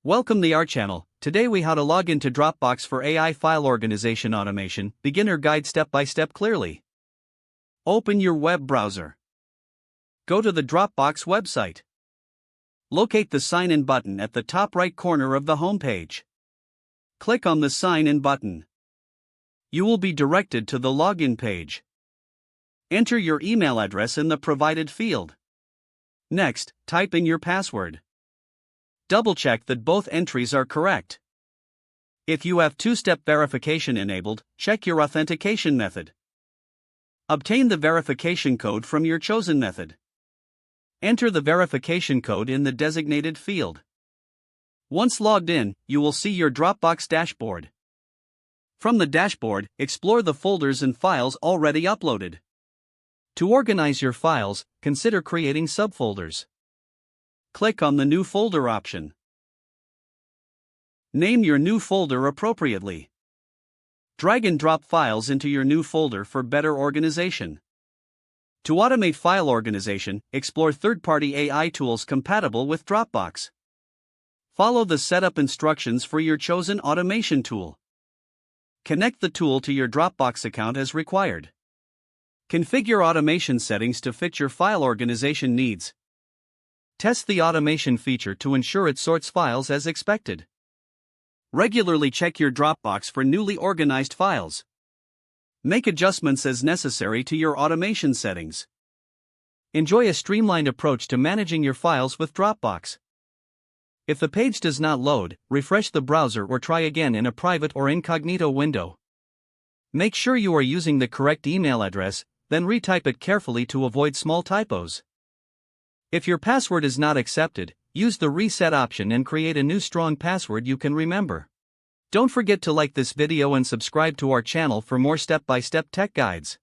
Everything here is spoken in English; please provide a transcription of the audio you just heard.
Welcome to our channel. Today we how to log into Dropbox for AI file organization automation, beginner guide step by step clearly. Open your web browser. Go to the Dropbox website. Locate the sign in button at the top right corner of the home page. Click on the sign in button. You will be directed to the login page. Enter your email address in the provided field. Next, type in your password. Double-check that both entries are correct. If you have two-step verification enabled, check your authentication method. Obtain the verification code from your chosen method. Enter the verification code in the designated field. Once logged in, you will see your Dropbox dashboard. From the dashboard, explore the folders and files already uploaded. To organize your files, consider creating subfolders. Click on the New Folder option. Name your new folder appropriately. Drag and drop files into your new folder for better organization. To automate file organization, explore third-party AI tools compatible with Dropbox. Follow the setup instructions for your chosen automation tool. Connect the tool to your Dropbox account as required. Configure automation settings to fit your file organization needs. Test the automation feature to ensure it sorts files as expected. Regularly check your Dropbox for newly organized files. Make adjustments as necessary to your automation settings. Enjoy a streamlined approach to managing your files with Dropbox. If the page does not load, refresh the browser or try again in a private or incognito window. Make sure you are using the correct email address, then retype it carefully to avoid small typos. If your password is not accepted, use the reset option and create a new strong password you can remember. Don't forget to like this video and subscribe to our channel for more step-by-step tech guides.